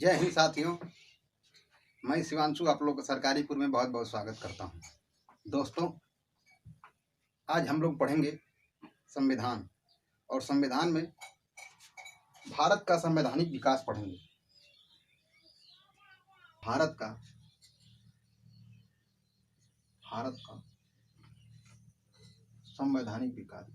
जय हिंद साथियों, मैं शिवांशु आप लोग का सरकारीपुर में बहुत बहुत स्वागत करता हूं। दोस्तों, आज हम लोग पढ़ेंगे संविधान और संविधान में भारत का संवैधानिक विकास पढ़ेंगे। भारत का संवैधानिक विकास,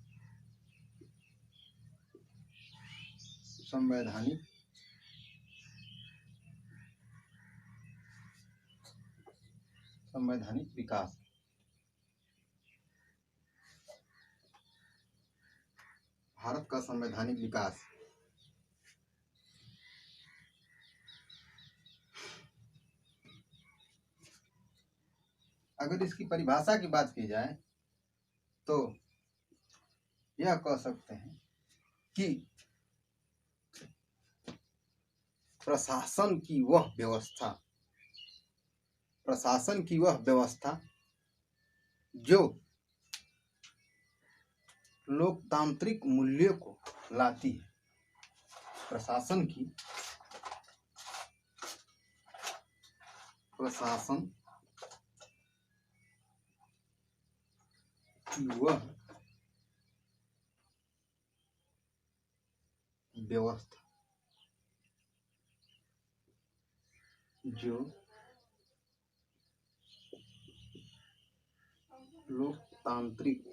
संवैधानिक विकास। भारत का संवैधानिक विकास अगर इसकी परिभाषा की बात की जाए तो यह कह सकते हैं कि प्रशासन की वह व्यवस्था जो लोकतांत्रिक मूल्यों को लाती है। प्रशासन की वह व्यवस्था जो लोकतांत्रिक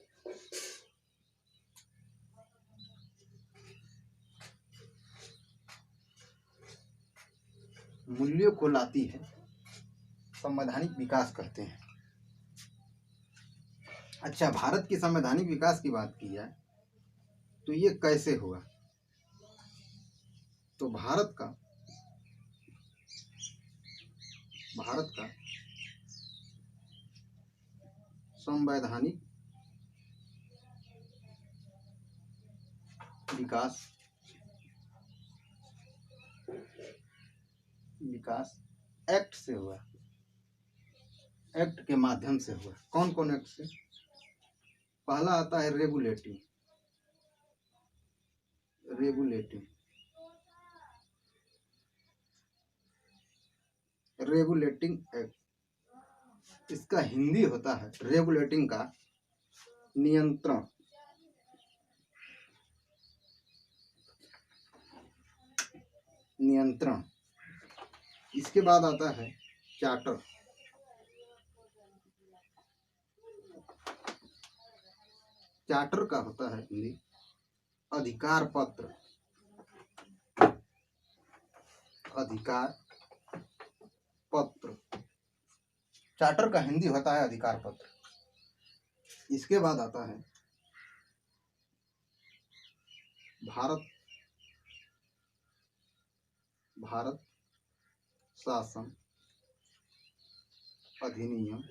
मूल्यों को लाती है, संवैधानिक विकास कहते हैं। अच्छा, भारत की संवैधानिक विकास की बात की जाए तो ये कैसे हुआ? तो भारत का संवैधानिक विकास एक्ट से हुआ, एक्ट के माध्यम से हुआ। कौन कौन एक्ट से? पहला आता है रेगुलेटिंग एक्ट। इसका हिंदी होता है रेगुलेटिंग का नियंत्रण। इसके बाद आता है चार्टर। चार्टर का होता है हिंदी अधिकार पत्र। चार्टर का हिंदी होता है अधिकार पत्र। इसके बाद आता है भारत शासन अधिनियम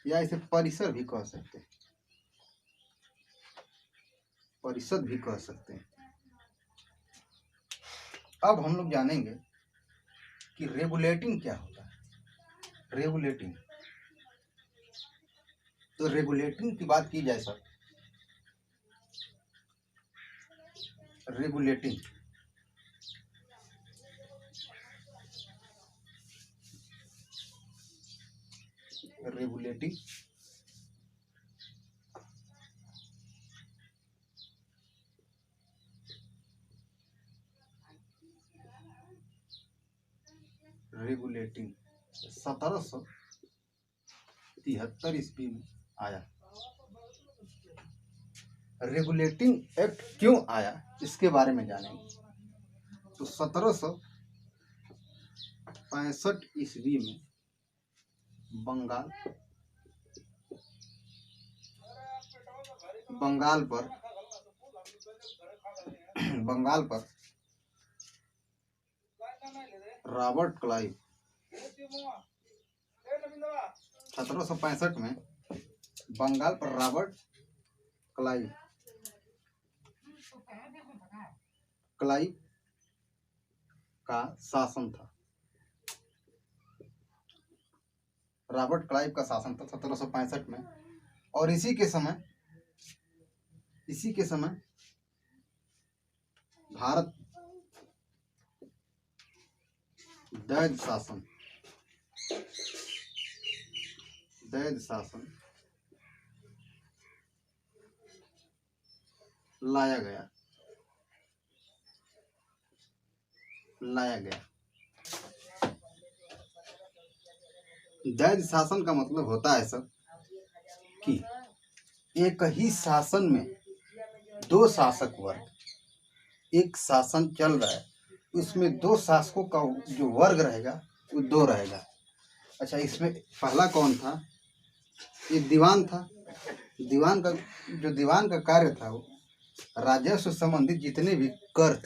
या इसे परिषद भी कह सकते हैं। अब हम लोग जानेंगे कि रेगुलेटिंग क्या होता है। तो रेगुलेटिंग की बात की जाए सर, रेगुलेटिंग रेगुलेटिंग 1773 ईस्वी में आया। रेगुलेटिंग एक्ट क्यों आया इसके बारे में जानेंगे। तो 1765 ईस्वी में बंगाल पर रॉबर्ट क्लाइव 1765 में बंगाल पर रॉबर्ट क्लाइव का शासन था। रॉबर्ट क्लाइव का शासन था 1765 में। और इसी के समय भारत दैद शासन लाया गया दैद शासन का मतलब होता है सब कि एक ही शासन में दो शासक वर्ग, एक शासन चल रहा है उसमें दो शासकों का जो वर्ग रहेगा वो दो रहेगा। अच्छा, इसमें पहला कौन था? ये दीवान था। दीवान का कार्य था वो राजस्व संबंधित जितने भी कर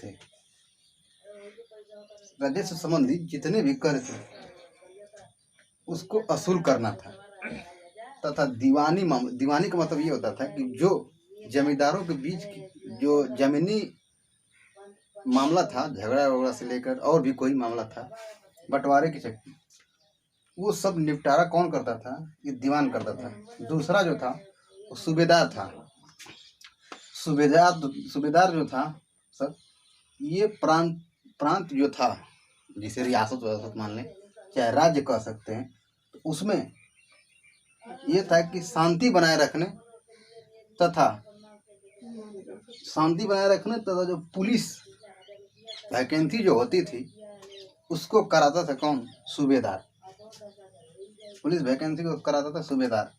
थे, उसको असूल करना था। तथा दीवानी का मतलब ये होता था कि जो जमींदारों के बीच की जो जमीनी मामला था, झगड़ा वगड़ा से लेकर और भी कोई मामला था, बंटवारे की चक्की, वो सब निपटारा कौन करता था? ये दीवान करता था। दूसरा जो था वो सूबेदार था। सूबेदार जो था सब, ये प्रांत जो था, जिसे रियासत मान लें, चाहे राज्य कह सकते हैं, तो उसमें ये था कि शांति बनाए रखने तथा जो पुलिस वैकेंसी जो होती थी उसको कराता था कौन? सूबेदार। पुलिस वैकेंसी को कराता था सूबेदार।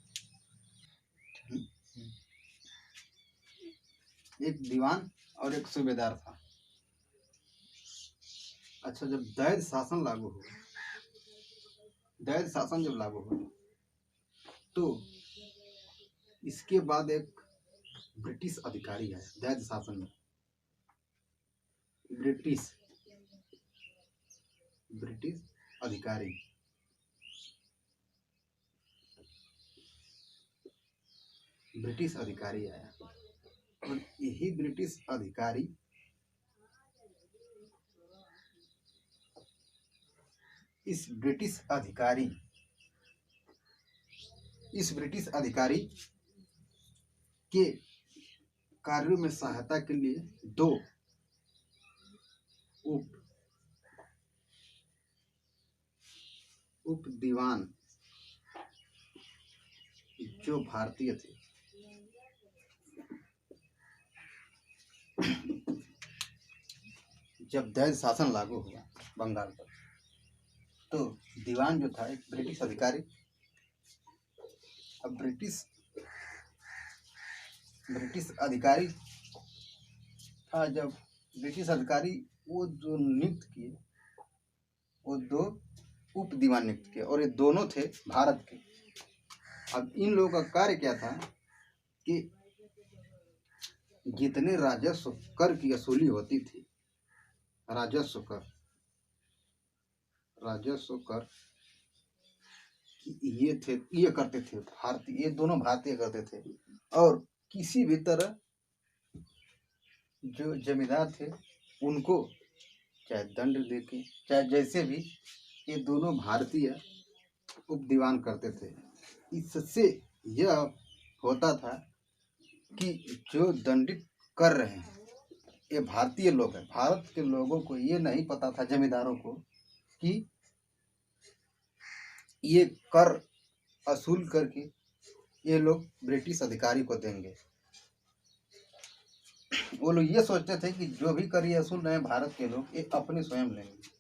एक दीवान और एक सूबेदार था। अच्छा, जब दैद शासन जब लागू हुआ तो इसके बाद एक ब्रिटिश अधिकारी है दैद शासन में। ब्रिटिश अधिकारी आया और यही ब्रिटिश अधिकारी इस ब्रिटिश अधिकारी के कार्यों में सहायता के लिए दो उप दीवान जो भारतीय थे, जब दैद शासन लागू हुआ बंगाल पर, तो दीवान जो था एक ब्रिटिश अधिकारी। अब ब्रिटिश अधिकारी था। जब ब्रिटिश अधिकारी वो जो नियुक्त किए, वो दो उप दीवान नियुक्त किए और ये दोनों थे भारत के। अब इन लोगों का कार्य क्या था कि जितने राजस्व कर की वसूली होती थी, राजस्व कर ये करते थे भारतीय, ये दोनों भारतीय करते थे। और किसी भी तरह जो जमींदार थे उनको चाहे दंड देके, चाहे जैसे भी, ये दोनों भारतीय उप दीवान करते थे। इससे यह होता था कि जो दंडित कर रहे हैं ये भारतीय लोग हैं। भारत के लोगों को ये नहीं पता था, जमींदारों को, कि ये कर असूल करके ये लोग ब्रिटिश अधिकारी को देंगे। वो लोग ये सोचते थे कि जो भी कर ये असूल रहे हैं भारत के लोग, ये अपने स्वयं लेंगे।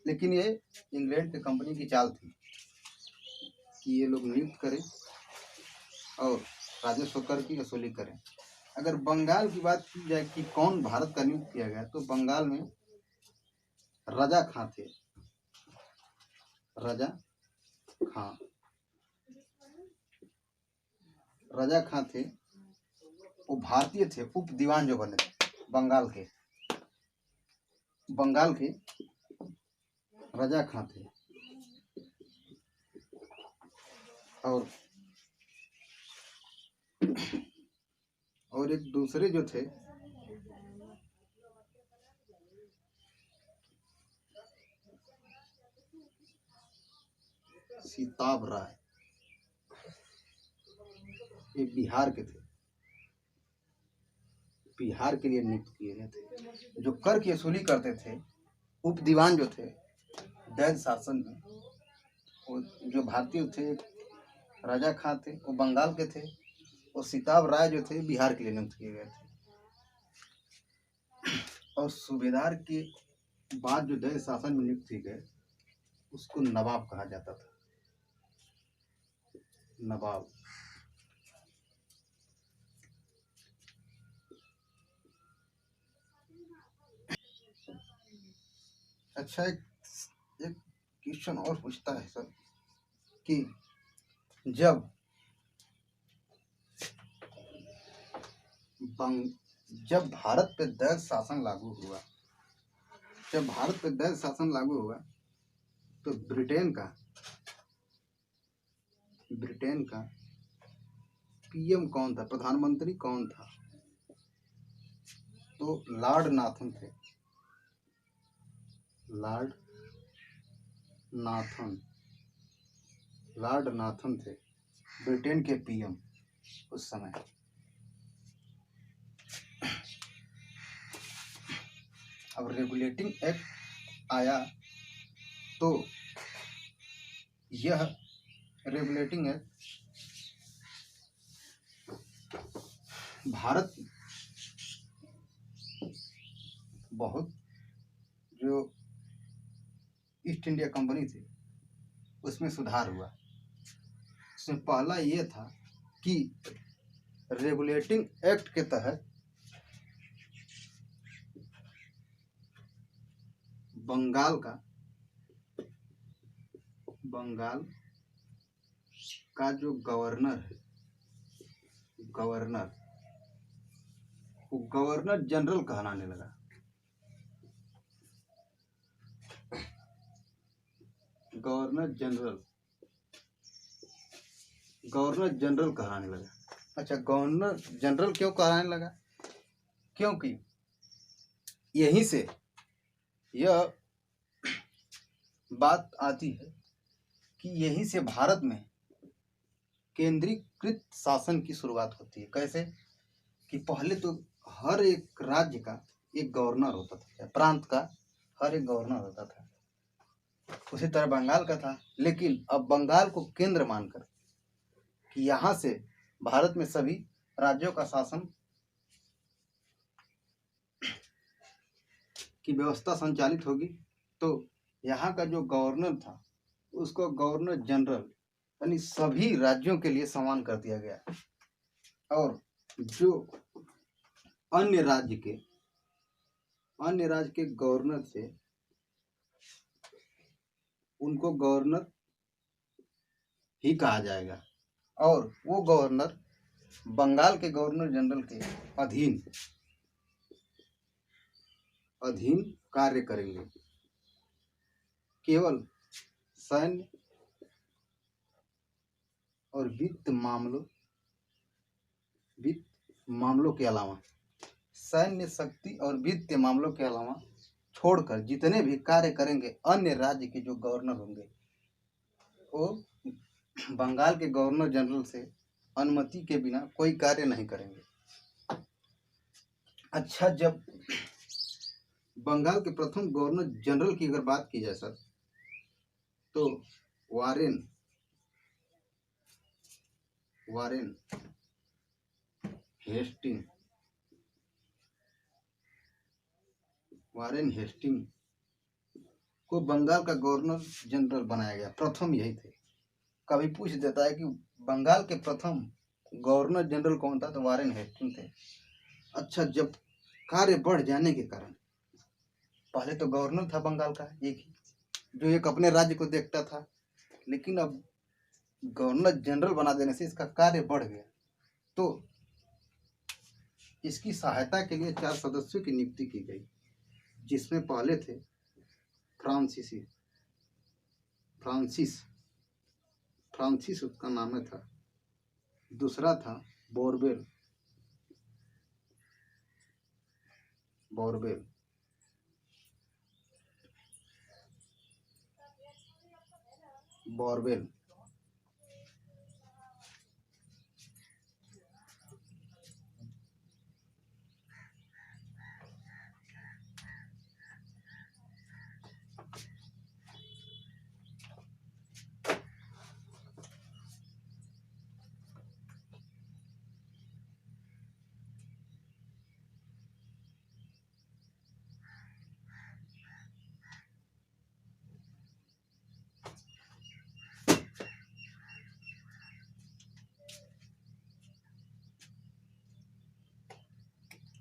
लेकिन ये इंग्लैंड की कंपनी की चाल थी कि ये लोग नियुक्त करें और राजस्व कर की वसूली करें। अगर बंगाल की बात की जाए कि कौन भारत का नियुक्त किया गया, तो बंगाल में रजा खां थे। रजा खां थे, वो भारतीय थे, उप दीवान जो बने थे बंगाल के रजा खां थे। और एक दूसरे जो थे सीताब राय, ये बिहार के थे। बिहार के लिए नियुक्त किए गए थे। जो कर की वसूली करते थे, उप दीवान जो थे दैद शासन में, वो जो भारतीय थे राजा खां थे, वो बंगाल के थे, और सिताब राय जो थे बिहार के लिए नियुक्त किए गए थे। और सूबेदार के बाद जो दैद शासन में नियुक्त किए गए उसको नवाब कहा जाता था। नवाब। अच्छा, एक क्वेश्चन और पूछता है सर कि जब जब भारत पे दैद शासन लागू हुआ, तो ब्रिटेन का पीएम कौन था, प्रधानमंत्री कौन था? तो लॉर्ड नाथन थे। लॉर्ड नाथन थे ब्रिटेन के पीएम उस समय। अब रेगुलेटिंग एक्ट आया, तो यह रेगुलेटिंग एक्ट भारत बहुत जो ईस्ट इंडिया कंपनी थी उसमें सुधार हुआ। उसमें पहला ये था कि रेगुलेटिंग एक्ट के तहत बंगाल का जो गवर्नर है, वो गवर्नर जनरल कहलाने लगा। गवर्नर जनरल कहलाने लगा। अच्छा, गवर्नर जनरल क्यों कहलाने लगा? क्योंकि यहीं से यह बात आती है कि यहीं से भारत में केंद्रीकृत शासन की शुरुआत होती है। कैसे? कि पहले तो हर एक राज्य का एक गवर्नर होता था, प्रांत का हर एक गवर्नर होता था। उसी तरह बंगाल का था, लेकिन अब बंगाल को केंद्र मानकर कि यहाँ से भारत में सभी राज्यों का शासन की व्यवस्था संचालित होगी, तो यहाँ का जो गवर्नर था उसको गवर्नर जनरल यानी सभी राज्यों के लिए समान कर दिया गया। और जो अन्य राज्य के गवर्नर थे उनको गवर्नर ही कहा जाएगा, और वो गवर्नर बंगाल के गवर्नर जनरल के अधीन कार्य करेंगे। केवल सैन्य और वित्त मामलों के अलावा, सैन्य शक्ति और वित्तीय मामलों के अलावा छोड़कर जितने भी कार्य करेंगे अन्य राज्य के जो गवर्नर होंगे वो बंगाल के गवर्नर जनरल से अनुमति के बिना कोई कार्य नहीं करेंगे। अच्छा, जब बंगाल के प्रथम गवर्नर जनरल की अगर बात की जाए सर, तो वारेन हेस्टिंग को बंगाल का गवर्नर जनरल बनाया गया। प्रथम यही थे। कभी पूछ देता है कि बंगाल के प्रथम गवर्नर जनरल कौन था, तो वारेन हेस्टिंग थे। अच्छा, जब कार्य बढ़ जाने के कारण, पहले तो गवर्नर था बंगाल का एक ही, जो एक अपने राज्य को देखता था, लेकिन अब गवर्नर जनरल बना देने से इसका कार्य बढ़ गया, तो इसकी सहायता के लिए 4 सदस्यों की नियुक्ति की गई, जिसमें पहले थे फ्रांसिस उसका नाम था। दूसरा था बोरवेल।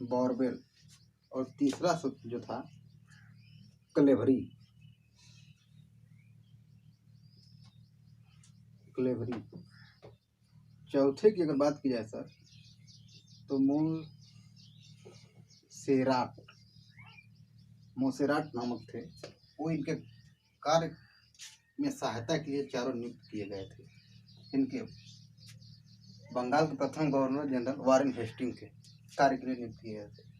बोरवेल और तीसरा जो था क्लेवरी। चौथे की अगर बात की जाए सर तो मोसेराट नामक थे। वो इनके कार्य में सहायता के लिए चारों नियुक्त किए गए थे। इनके बंगाल के प्रथम गवर्नर जनरल वारेन हेस्टिंग के कार्य के लिए नियुक्त किए गए थे।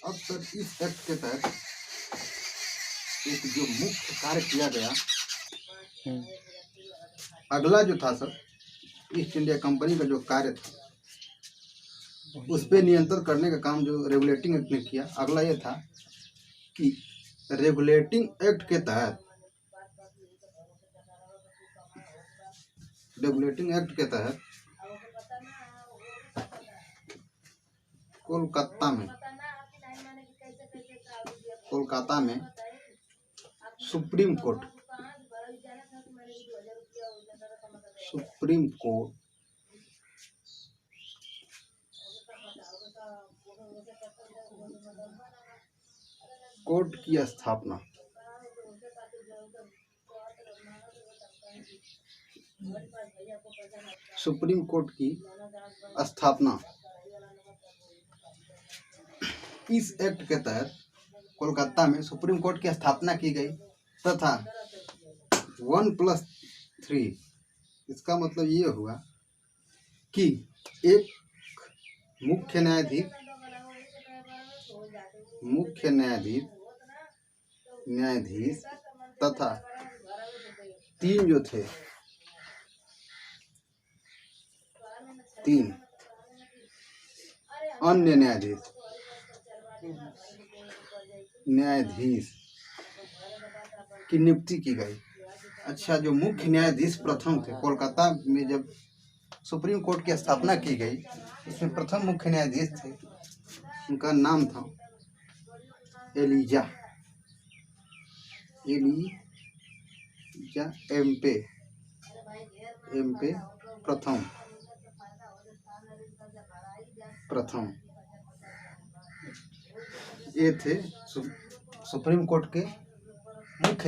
अब सर इस एक्ट के तहत एक जो मुख्य कार्य किया गया, अगला जो था सर ईस्ट इंडिया कंपनी का जो कार्य था उस पर नियंत्रण करने का काम जो रेगुलेटिंग एक्ट ने किया। अगला ये था कि रेगुलेटिंग एक्ट के तहत कोलकाता में सुप्रीम कोर्ट की स्थापना इस एक्ट के तहत कोलकाता में सुप्रीम कोर्ट की स्थापना की गई तथा 1+3 इसका मतलब ये हुआ कि एक मुख्य न्यायाधीश तथा 3 जो थे 3 अन्य न्यायाधीश की नियुक्ति की गई। अच्छा, जो मुख्य न्यायाधीश प्रथम थे कोलकाता में जब सुप्रीम कोर्ट की स्थापना की गई, उसमें प्रथम मुख्य न्यायाधीश थे, उनका नाम था एलिजा एम्पे प्रथम। ये थे सुप्रीम कोर्ट के मुख्य